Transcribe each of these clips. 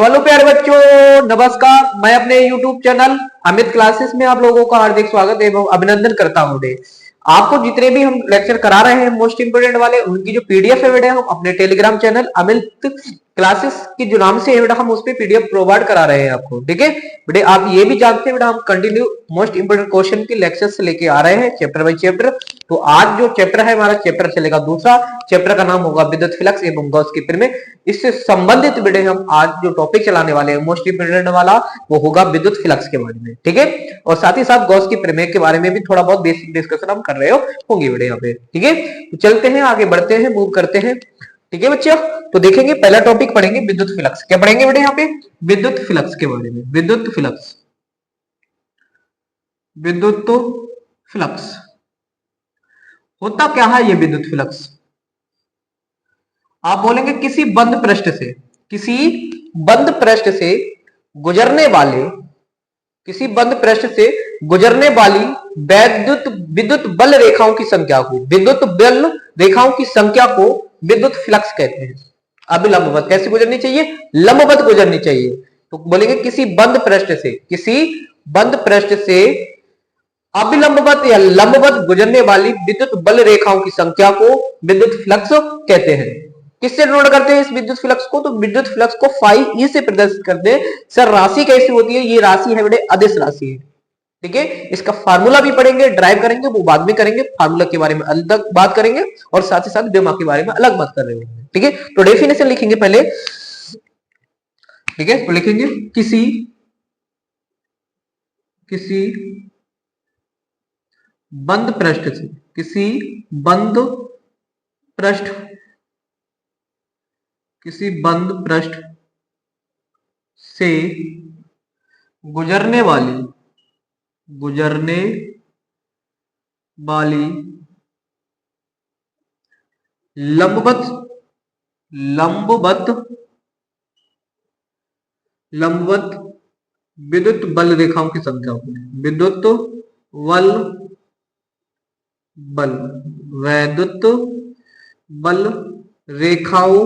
तो हेलो प्यारे बच्चों, नमस्कार। मैं अपने YouTube चैनल अमित क्लासेस में आप लोगों का हार्दिक स्वागत एवं अभिनंदन करता हूँ। आपको जितने भी हम लेक्चर करा रहे हैं मोस्ट इंपोर्टेंट वाले, उनकी जो पीडीएफ है बेटा हम अपने टेलीग्राम चैनल अमित क्लासेस के जो नाम से है बेटा हम उस पर पीडीएफ प्रोवाइड करा रहे हैं आपको। ठीक है बेटे, आप ये भी जानते हैं बेटा हम कंटिन्यू मोस्ट इंपोर्टेंट क्वेश्चन के लेक्चर्स लेके आ रहे हैं चैप्टर बाय चैप्टर। तो आज जो चैप्टर है हमारा चैप्टर चलेगा दूसरा, चैप्टर का नाम होगा विद्युत फ्लक्स एवं गॉस की प्रमेय। इससे संबंधित बेटे हम आज जो टॉपिक चलाने वाले हैं मोस्ट इंपोर्टेंट वाला वो होगा विद्युत फ्लक्स के बारे में। ठीक है, और साथ ही साथ गॉस की प्रमेय के बारे में भी थोड़ा बहुत बेसिक डिस्कशन हम कर रहे होंगे बेटे यहाँ पे। ठीक है, तो चलते हैं आगे बढ़ते हैं, मूव करते हैं। ठीक है बच्चों, तो देखेंगे पहला टॉपिक पढ़ेंगे विद्युत फ्लक्स। क्या पढ़ेंगे बेटे यहाँ पे? विद्युत फ्लक्स के बारे में। विद्युत फ्लक्स, विद्युत फ्लक्स होता क्या है ये विद्युत फ्लक्स? आप बोलेंगे किसी बंद पृष्ठ से, किसी बंद पृष्ठ से गुजरने वाले, किसी बंद पृष्ठ से गुजरने वाली विद्युत बल रेखाओं की संख्या को, विद्युत बल रेखाओं की संख्या को विद्युत फ्लक्स कहते हैं। अब लंबवत कैसे गुजरनी चाहिए? लंबवत गुजरनी चाहिए। तो बोलेंगे किसी बंद पृष्ठ से, किसी बंद पृष्ठ से अभिलंबवत या लंबवत गुजरने वाली विद्युत बल रेखाओं की संख्या को विद्युत फ्लक्स कहते हैं। किससे डिनोट करते हैं इस विद्युत फ्लक्स को? तो विद्युत फ्लक्स को फाई ई से प्रदर्शित करते हैं। सर राशि कैसी होती है? ये राशि है बेटे अदिश राशि है। ठीक है, इसका फार्मूला भी पढ़ेंगे, ड्राइव करेंगे, वो बाद में करेंगे। फार्मूला के बारे में अलग बात करेंगे और साथ ही साथ डेमा के बारे में अलग बात कर रहे होंगे। ठीक है, तो डेफिनेशन लिखेंगे पहले। ठीक है, तो लिखेंगे किसी किसी बंद पृष्ठ से, किसी बंद पृष्ठ, किसी बंद पृष्ठ से गुजरने वाली, गुजरने वाली लंबवत, लंबवत, लंबवत विद्युत बल रेखाओं की संख्या को विद्युत बल, बल वैद्युत बल रेखाओं,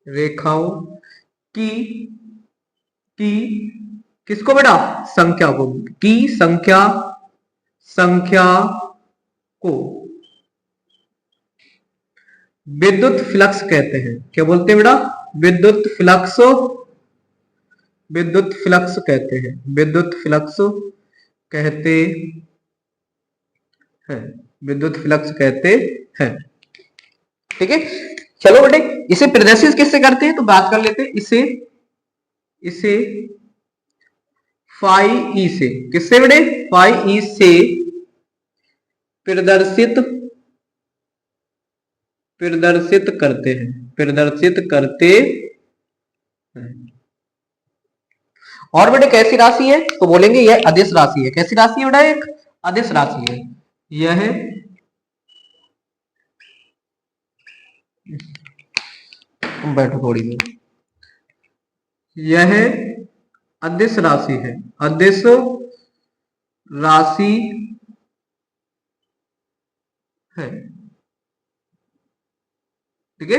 रेखाओं की की किसको बेटा? संख्या को, की संख्या, संख्या को विद्युत फ्लक्स कहते हैं। क्या बोलते हैं बेटा? विद्युत फ्लक्स, विद्युत फ्लक्स कहते हैं, विद्युत फ्लक्स कहते हैं, विद्युत फ्लक्स कहते हैं। ठीक है, चलो बेटे इसे प्रदर्शित किससे करते हैं तो बात कर लेते हैं। इसे, इसे फाई ई से, किससे बेटे? फाई ई से प्रदर्शित, प्रदर्शित करते हैं, प्रदर्शित करते हैं। और बेटे कैसी राशि है तो बोलेंगे यह अदिश राशि है। कैसी राशि है बेटा? एक अदिश राशि है। यह बैठो थोड़ी देर। यह अदिश राशि है, अदिश राशि है। ठीक है,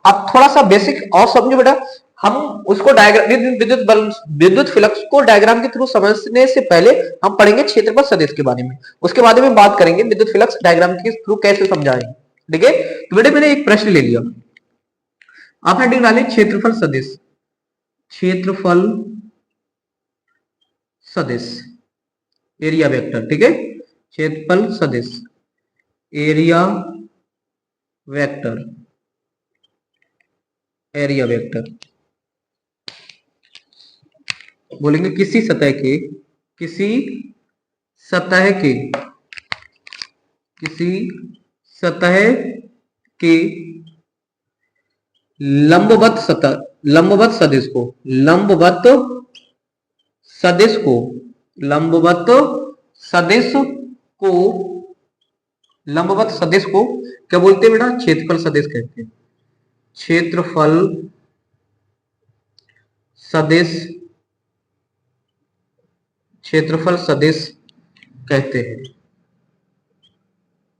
अब थोड़ा सा बेसिक और समझो बेटा। हम उसको डायग्राम, विद्युत बल, विद्युत फ्लक्स को डायग्राम के थ्रू समझने से पहले हम पढ़ेंगे क्षेत्रफल सदिश के बारे में। उसके बाद में बात करेंगे विद्युत फ्लक्स डायग्राम के थ्रू कैसे समझाएंगे। ठीक है, तो बेटे मैंने एक प्रश्न ले लिया, आप हेडिंग डालें क्षेत्रफल सदिश, क्षेत्रफल सदिश एरिया वेक्टर। ठीक है, क्षेत्रफल सदिश एरिया वेक्टर, एरिया वेक्टर बोलेंगे किसी सतह के, किसी सतह के, किसी सतह के लंबवत सतह, लंबवत सदिश को, लंबवत सदिश को, लंबवत सदिश को, लंबवत सदिश को क्या बोलते हैं बेटा? क्षेत्रफल सदिश कहते हैं। क्षेत्रफल सदिश, क्षेत्रफल सदिश कहते हैं,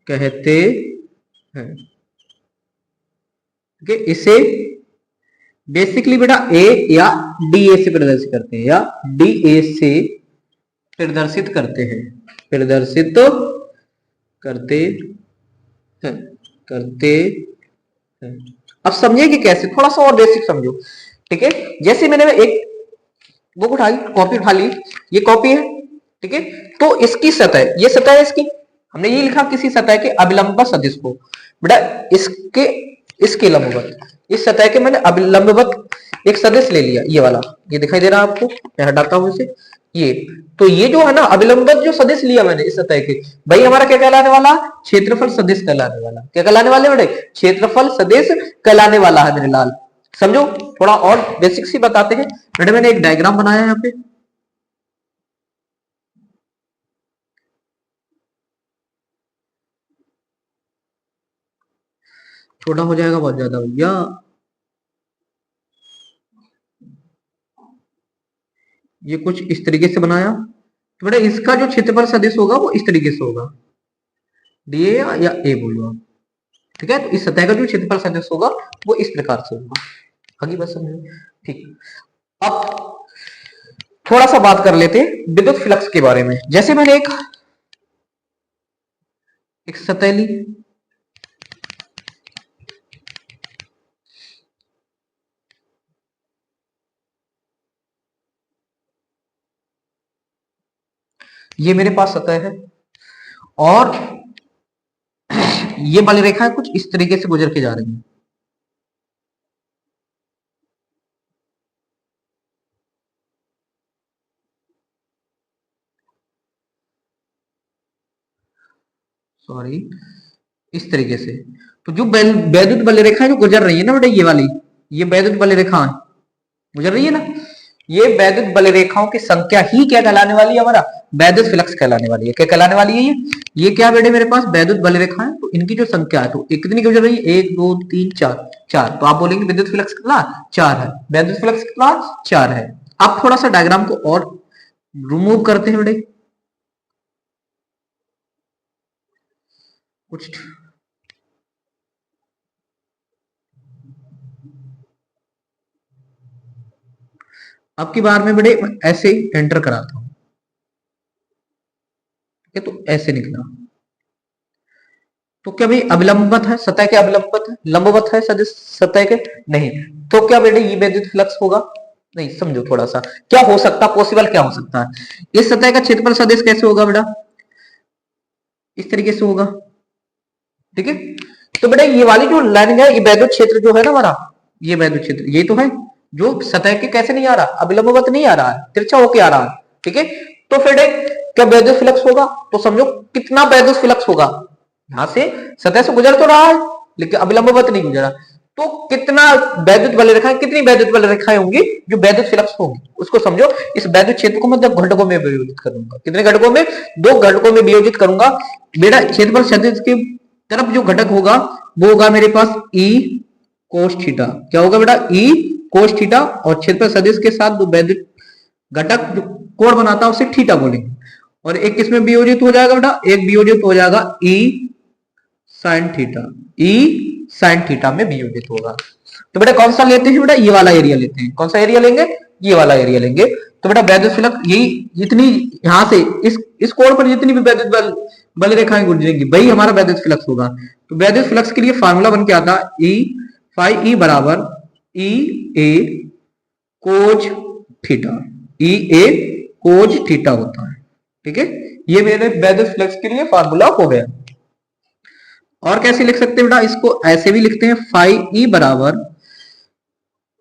कहते हैं। इसे बेसिकली बेटा ए या डी ए से प्रदर्शित करते हैं, या डी ए से प्रदर्शित करते हैं, प्रदर्शित करते हैं, करते हैं। अब समझिए कि कैसे, थोड़ा सा और बेसिक समझो, ठीक है। जैसे मैंने एक बुक उठाई, कॉपी उठा ली, ये कॉपी है, ठीक है। तो इसकी सतह, ये सतह है इसकी, हमने ये लिखा किसी सतह के अभिलंब सदिश को, बेटा इसके लंबवत, इस सतह के मैंने अभिलंबवत एक सदिश ले लिया, ये वाला, ये दिखाई दे रहा है आपको, मैं हटाता हूं इसे, ये तो ये जो है ना अभिलंबवत जो सदिश लिया मैंने इस सतह के, भाई हमारा क्या कहलाने वाला, क्षेत्रफल सदिश कहलाने वाला, क्या कहलाने वाले बेटे, क्षेत्रफल सदिश कहलाने वाला है मेरे लाल। समझो, थोड़ा और बेसिक सी बताते हैं बेटे। मैंने एक डायग्राम बनाया है यहाँ पे, छोटा हो जाएगा बहुत ज्यादा भैया, ये कुछ इस तरीके से बनाया, तो बेटा इसका जो क्षेत्रफल सदिश होगा वो इस तरीके से होगा, डी या ए बोलो आप, ठीक है। तो इस सतह का जो क्षेत्रफल सदिश होगा वो इस प्रकार से होगा, आगे बस समझो, ठीक। अब थोड़ा सा बात कर लेते हैं विद्युत फ्लक्स के बारे में। जैसे मैंने एक सतह ली, ये मेरे पास सतह है, और ये वाली रेखा कुछ इस तरीके से गुजर के जा रही है, सॉरी, इस तरीके से। तो जो वैद्युत बल रेखा जो गुजर रही है ना बेटा, ये वाली, ये वैद्युत बल रेखा गुजर रही है ना, ये वैद्युत बल रेखाओं की संख्या ही क्या कहलाने वाली है, हमारा वैद्युत फ्लक्स कहलाने वाली है। क्या कहलाने वाली है ये क्या बेटे मेरे पास वैद्युत बल रेखा है, तो इनकी जो संख्या है, तो कितनी गुजर रही है, 1 2 3 4, 4, तो आप बोलेंगे विद्युत फ्लक्स कितना 4 है, वैद्युत फ्लक्स कितना 4 है। अब थोड़ा सा डायग्राम को और रिमूव करते हैं बेटे, कुछ अब की बार में बेटे ऐसे ही एंटर कराता हूं, तो ऐसे निकला, तो क्या भाई अभिलंबवत है, सतह के अभिलंबवत है, लंबवत है सदिश सतह के, नहीं, तो क्या बेटे ये वैद्युत फ्लक्स होगा, नहीं। समझो थोड़ा सा क्या हो सकता, पॉसिबल क्या हो सकता है, इस सतह का क्षेत्रफल सदिश कैसे होगा बेटा, इस तरीके से होगा, ठीक है। तो बेटा ये वाली जो लाइन है, ये वैद्युत क्षेत्र जो है ना हमारा, ये वैद्युत क्षेत्र ये तो है जो सतह के कैसे नहीं आ रहा, अभिलंबवत नहीं आ रहा है, तिरछा होके आ रहा है, ठीक है। तो फिर क्या वैद्युत फ्लक्स होगा, तो समझो कितना वैद्युत फ्लक्स होगा, यहां से सतह से गुजर तो रहा है लेकिन अभिलंबवत नहीं गुजरा, तो कितना वैद्युत बल रेखाएं, कितनी वैद्युत बल रेखाएं होंगी जो वैद्युत फ्लक्स होंगी, उसको समझो। इस वैद्युत क्षेत्र को मैं घटकों में विभाजित करूंगा, कितने घटकों में, 2 घटकों में विभाजित करूंगा। मेरा क्षेत्रफल सदिश की तरफ जो घटक होगा वो होगा मेरे पास ई कोस थीटा, क्या होगा बेटा ई कोस थीटा, और क्षेत्रफल सदिश के साथ जो वैद्युत घटक जो कोण बनाता है उसे थीटा बोलेंगे, और एक किसमें वियोजित हो जाएगा बेटा, एक वियोजित हो जाएगा ई साइन थीटा, ई साइन थीटा में वियोजित होगा। तो बेटा कौन सा लेते हैं बेटा, ये वाला एरिया लेते हैं, कौन सा एरिया लेंगे, ये वाला एरिया लेंगे। तो बेटा वैद्युत फ्लक्स यही, जितनी यहां से इस कोण पर जितनी भी वैद्युत बल रेखाएं गुजरेंगी वही हमारा वैद्युत फ्लक्स होगा। तो वैद्युत फ्लक्स के लिए फार्मूला बन के आता है ई फाई ई बराबर ई ए कोज थीटा, ई ए कोज थीटा होता है, ठीक है। ये मेरे वैद्युत फ्लक्स के लिए फार्मूला हो गया। और कैसे लिख सकते हैं बेटा, इसको ऐसे भी लिखते हैं फाई ई बराबर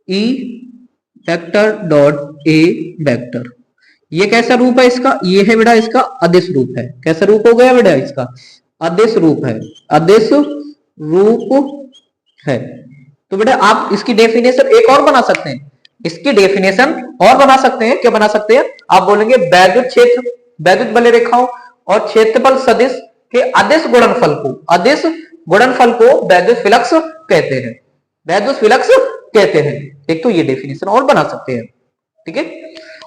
E vector dot A vector. ये कैसा रूप है इसका, ये है बेटा इसका अदिश रूप है, कैसा रूप हो गया बेटा इसका अदिश रूप है, अदिश रूप है। तो बेटा आप इसकी डेफिनेशन एक और बना सकते हैं, इसकी डेफिनेशन और बना सकते हैं, क्या बना सकते हैं, आप बोलेंगे वैद्युत क्षेत्र, वैद्युत बल रेखाओं और क्षेत्रफल सदिश के अदिश गुणनफल को, अदिश गुणनफल को वैद्युत फ्लक्स कहते हैं, वैद्युत फ्लक्स कहते हैं। एक तो ये डेफिनेशन और बना सकते हैं, ठीक है।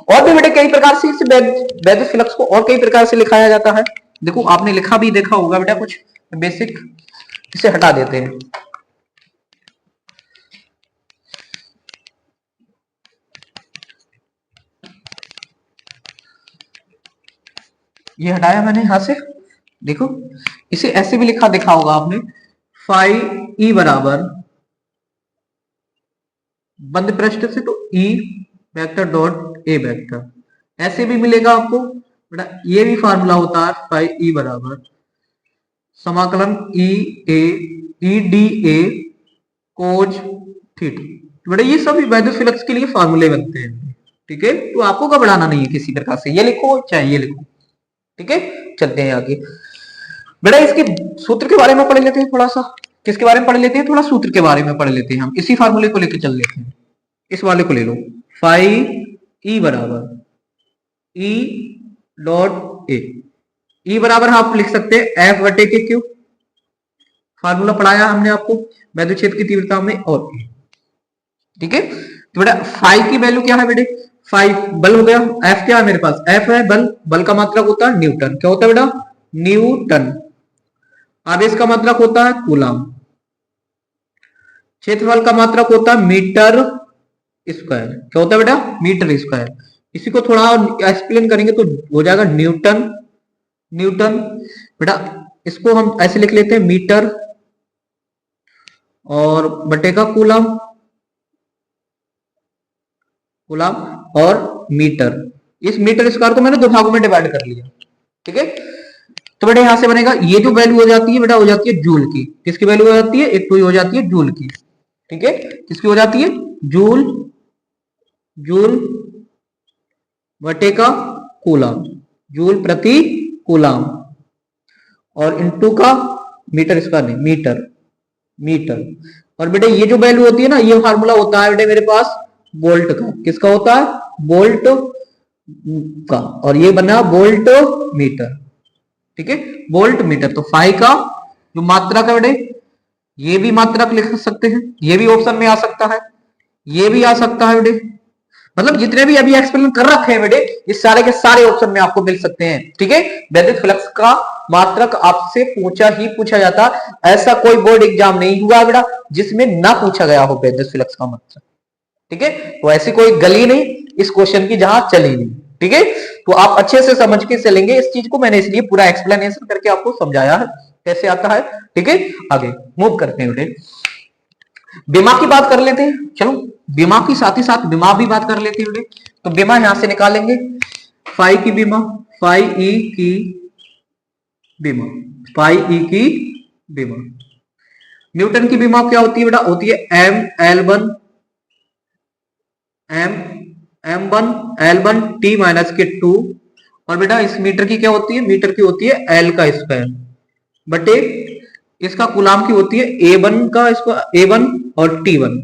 और भी बेटे कई प्रकार से इस वैद्युत फ्लक्स को और कई प्रकार से लिखाया जाता है। देखो आपने लिखा भी देखा होगा बेटा कुछ बेसिक, इसे हटा देते हैं। ये हटाया मैंने यहां से, देखो इसे ऐसे भी लिखा देखा होगा आपने, फाइव ई बराबर बंद पृष्ठ से तो E vector dot A vector, ऐसे भी मिलेगा आपको बेटा। ये भी फार्मूला होता है फाइव ई बराबर समाकलन ई ए E D A cause theta. तो बेटा ये सभी वैद्युत के लिए फार्मूले बनते हैं, ठीक है। तो आपको घबराना नहीं है किसी प्रकार से, ये लिखो चाहे ये लिखो, ठीक है। चलते हैं आगे बेटा, इसके सूत्र के बारे में पढ़ लेते हैं थोड़ा सा। किसके बारे में पढ़ लेते हैं, थोड़ा सूत्र के बारे में पढ़ लेते हैं हम। इसी फार्मूले को लेकर चल लेते हैं, इस वाले को ले लो, फाइव ई बराबर ई डॉट ए। ई बराबर आप लिख सकते हैं एफ बटे के क्यू, फार्मूला पढ़ाया हमने आपको वैद्युत क्षेत्र की तीव्रता में, और ठीक है। तो बेटा फाइव की वैल्यू क्या है बेटे, फाइव बल हो गया, एफ क्या है मेरे पास, एफ है बल, बल का मात्रक होता है न्यूटन, क्या होता है बेटा, न्यूटन। आवेश का मात्रक होता है कूलम, क्षेत्रफल का मात्रक होता है मीटर स्क्वायर, क्या होता है बेटा, मीटर स्क्वायर। इसी को थोड़ा एक्सप्लेन करेंगे तो हो जाएगा न्यूटन, न्यूटन बेटा। इसको हम ऐसे लिख लेते हैं मीटर और बटे का कूलम, कूलम और मीटर। इस मीटर स्क्वायर को मैंने दो भागों में डिवाइड कर लिया, ठीक है। तो बेटा यहां से बनेगा, ये जो वैल्यू हो जाती है बेटा हो जाती है जूल की। किसकी वैल्यू हो जाती है, एक तो हो जाती है जूल की, ठीक है। किसकी हो जाती है, जूल, जूल बटे का कूलम, जूल प्रति कूलम, और इनटू का मीटर स्क्वायर नहीं मीटर, मीटर। और बेटे ये जो वैल्यू होती है ना, ये फार्मूला होता है बेटे मेरे पास वोल्ट का। किसका होता है, वोल्ट का, और ये बना वोल्ट मीटर, ठीक है, वोल्ट मीटर। तो फाइव का जो मात्रक है बेटे, ये भी मात्रक लिख सकते हैं, ये भी ऑप्शन में आ सकता है, ये भी आ सकता है बेटे। मतलब जितने भी अभी एक्सप्लेन कर रखे हैं बेटे, ये सारे के सारे ऑप्शन में आपको मिल सकते हैं, ठीक है। वैद्युत फ्लक्स का मात्रक आपसे पूछा ही पूछा जाता, ऐसा कोई बोर्ड एग्जाम नहीं हुआ बेटा जिसमें ना पूछा गया हो वैद्युत फ्लक्स का मात्रक, ठीक है। तो ऐसी कोई गली नहीं इस क्वेश्चन की जहां चली नहीं, ठीक है। तो आप अच्छे से समझ के चलेंगे इस चीज को, मैंने इसलिए पूरा एक्सप्लेनेशन करके आपको समझाया है कैसे आता है, ठीक है। आगे मूव करते हैं बेटे, बीमा की बात कर लेते हैं, चलो बीमा की साथ ही साथ बीमा भी बात कर लेते हैं बेटे। तो बीमा यहां से निकालेंगे, फाइव की बीमा, फाइव ई की बीमा, फाइव ई की बीमा। न्यूटन की बीमा क्या होती है बेटा, होती है M L one, M M one L one T minus के टू। और बेटा इस मीटर की क्या होती है, मीटर की होती है एल का स्क्वायर बटे इसका कूलाम की होती है ए वन का, इसको ए वन और टी वन,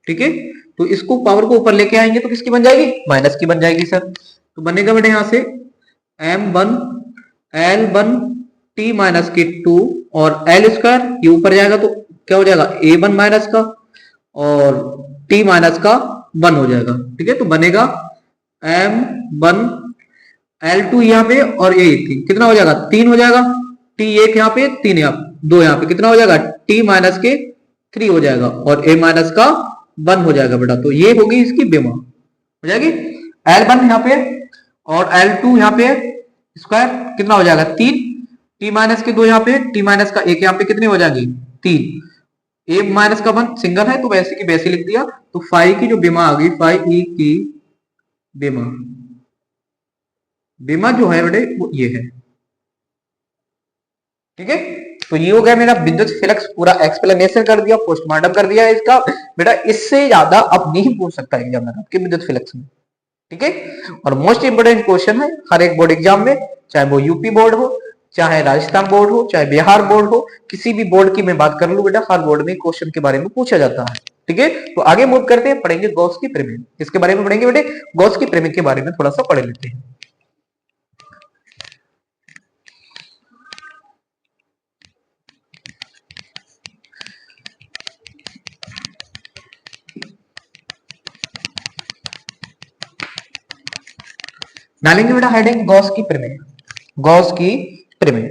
ठीक है। तो इसको पावर को ऊपर लेके आएंगे तो किसकी बन जाएगी, माइनस की बन जाएगी सर। तो बनेगा बेटा यहां से M one L one T minus की टू और एल स्क्वायर, ये ऊपर जाएगा तो क्या हो जाएगा, ए वन माइनस का और टी माइनस का वन हो जाएगा, ठीक है। तो बनेगा एम वन एल टू यहाँ पे और ए थी, कितना हो जाएगा, तीन हो जाएगा, टी एक यहाँ पे तीन, यहाँ दो, यहाँ पे कितना हो जाएगा, टी माइनस के थ्री हो जाएगा और ए माइनस का वन हो जाएगा बेटा। तो ये होगी इसकी बीमा, हो जाएगी एल वन यहाँ पे और एल टू यहाँ पे स्क्वायर कितना हो जाएगा, तीन, टी माइनस के दो यहाँ पे, टी माइनस का एक यहाँ पे, कितनी हो जाएगी, तीन, ए माइनस का वन सिंगल है तो वैसे की वैसे लिख दिया। तो फाइव की जो बीमा आ गई, फाइव ई की बीमा, बीमा जो है बेटे वो ये है, ठीक है। तो ये हो गया मेरा विद्युत फ्लक्स, पूरा एक्सप्लेनेशन कर दिया, पोस्टमार्टम कर दिया इसका बेटा। इससे ज्यादा अब नहीं पूछ सकता एग्जामिनर आपके विद्युत फ्लक्स में, ठीक है। और मोस्ट इंपोर्टेंट क्वेश्चन है हर एक बोर्ड एग्जाम में, चाहे वो यूपी बोर्ड हो, चाहे राजस्थान बोर्ड हो, चाहे बिहार बोर्ड हो, किसी भी बोर्ड की मैं बात कर लू बेटा, हर बोर्ड में क्वेश्चन के बारे में पूछा जाता है, ठीक है। तो आगे मूव करते हैं, पढ़ेंगे गॉस की प्रमेय। किसके बारे में पढ़ेंगे बेटे, गॉस की प्रमेय के बारे में थोड़ा सा पढ़ लेते हैं। डालेंगे बेटा हेडिंग गॉस की प्रमेय, गॉस की प्रमेय,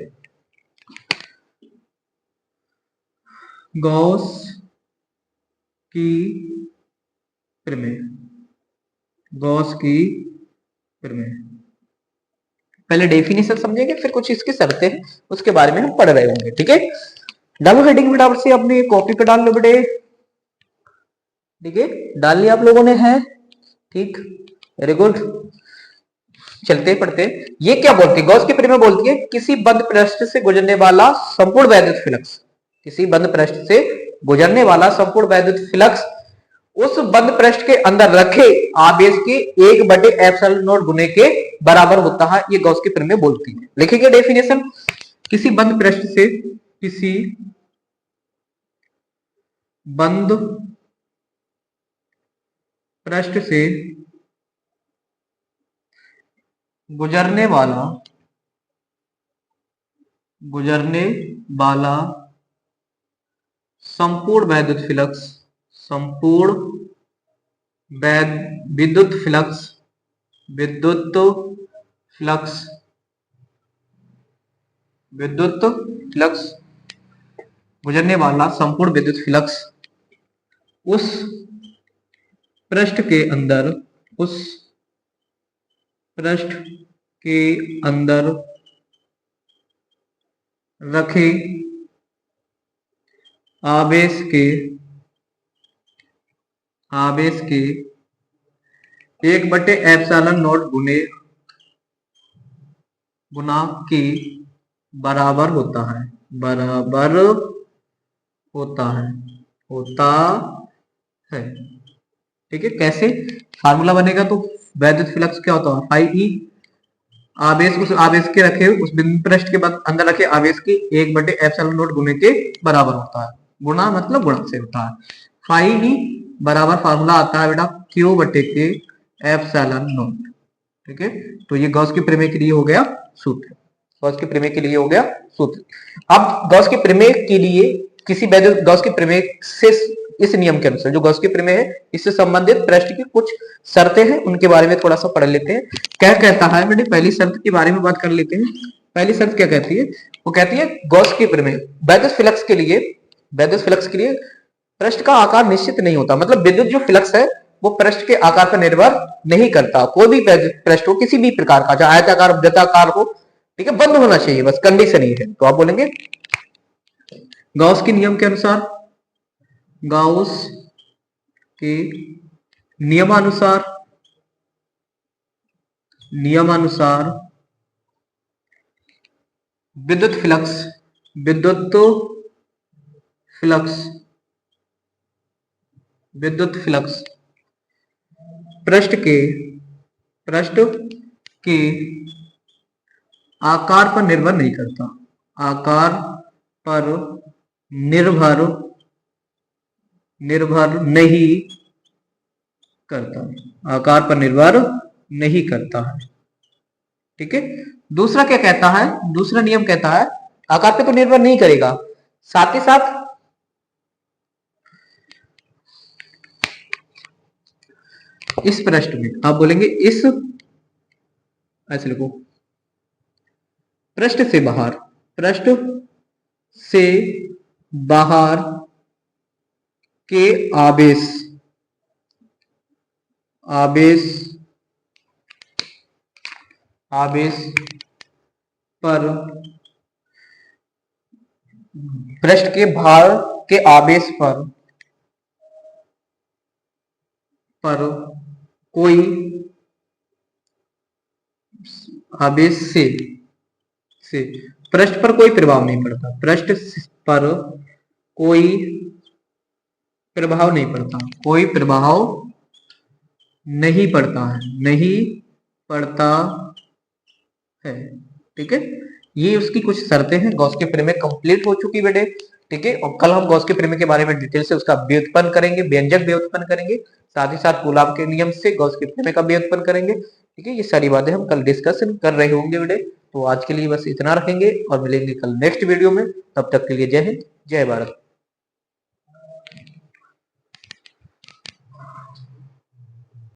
गॉस की प्रमेय, गॉस की प्रमेय। पहले डेफिनेशन समझेंगे, फिर कुछ इसकी शर्तें हैं उसके बारे में हम पढ़ रहे होंगे। ठीक है, डालो हेडिंग फटाफट से अपनी कॉपी पे डाल लो बेटे। ठीक है, डाल लिया आप लोगों ने, है ठीक, वेरी गुड। चलते पढ़ते, ये क्या बोलती है, गॉस की प्रमेय बोलती है किसी बंद पृष्ठ से गुजरने वाला संपूर्ण वैद्युत फ्लक्स, किसी बंद पृष्ठ से गुजरने वाला संपूर्ण वैद्युत फ्लक्स उस बंद पृष्ठ के अंदर रखे आवेश के 1/ε0 गुने के बराबर होता है, ये गॉस की प्रमेय बोलती है। लिखेंगे डेफिनेशन, किसी बंद पृष्ठ से, किसी बंद पृष्ठ से गुजरने वाला संपूर्ण वैद्युत फ्लक्स, संपूर्ण विद्युत फ्लक्स, विद्युत फ्लक्स, विद्युत फ्लक्स, गुजरने वाला संपूर्ण विद्युत फ्लक्स उस पृष्ठ के अंदर, उस पृष्ठ के अंदर रखे आवेश के 1/ε0 गुना के बराबर होता है, बराबर होता है। ठीक है, कैसे फार्मूला बनेगा, तो वैद्युत फ्लक्स क्या होता है, फाई ई, आवेश, उस आवेश के रखे, उस बिंदु पृष्ठ के अंदर रखे आवेश की 1/ε0 गुने के बराबर होता है, गुना मतलब गुणा से होता है। फाई ई बराबर फार्मूला आता है बेटा क्यू बटे के ε0। ठीक है, तो ये गॉस की प्रमेय के लिए हो गया सूत्र, गॉस की प्रमेय के लिए हो गया सूत्र। अब गॉस की प्रमेय के लिए किसी वैद्युत, गॉस की प्रमेय से, इस नियम के अनुसार जो गॉस की प्रमेय है, इससे संबंधित पृष्ठ की कुछ शर्तें हैं, उनके बारे में थोड़ा सा पढ़ लेते हैं। क्या कहता है बेटे, पहली शर्त के बारे में बात कर लेते हैं। पहली शर्त क्या कहती है, वो कहती है गॉस की प्रमेय वैद्युत फ्लक्स के लिए, वैद्युत फ्लक्स के लिए पृष्ठ का आकार निश्चित नहीं होता, मतलब विद्युत जो फ्लक्स है वो पृष्ठ के आकार पर निर्भर नहीं करता। कोई भी पृष्ठ हो, किसी भी प्रकार का, चाहे आयताकार, वृत्ताकार हो, ठीक है, बंद होना चाहिए, बस कंडीशन ही है। तो आप बोलेंगे गॉस के नियम के अनुसार, गॉस के नियमानुसार, विद्युत फ्लक्स, विद्युत फ्लक्स, विद्युत फ्लक्स पृष्ठ के आकार पर निर्भर नहीं करता, आकार पर निर्भर नहीं करता, आकार पर निर्भर नहीं करता है। ठीक है, दूसरा क्या कहता है, दूसरा नियम कहता है आकार पे तो निर्भर नहीं करेगा, साथ ही साथ इस पृष्ठ में, आप बोलेंगे इस, ऐसे लिखो, पृष्ठ से बाहर, पृष्ठ से बाहर के आवेश, पर, पृष्ठ के बाहर के आवेश पर कोई आवेश से पृष्ठ पर कोई प्रभाव नहीं पड़ता, पृष्ठ पर कोई प्रभाव नहीं पड़ता, कोई प्रभाव नहीं पड़ता है, नहीं पड़ता है। ठीक है, ये उसकी कुछ शर्तें हैं। गॉस की प्रमेय कंप्लीट हो चुकी बेटे। ठीक है, और कल हम गॉस के प्रमेय के बारे में डिटेल से उसका व्युत्पन्न करेंगे, व्यंजक व्युत्पन्न करेंगे, साथ ही साथ कूलॉम के नियम से गॉस के प्रमेय का व्युत्पन्न करेंगे। ठीक है, ये सारी बातें हम कल डिस्कशन कर रहे होंगे बेटे। तो आज के लिए बस इतना रखेंगे और मिलेंगे कल नेक्स्ट वीडियो में। तब तक के लिए जय हिंद, जय भारत।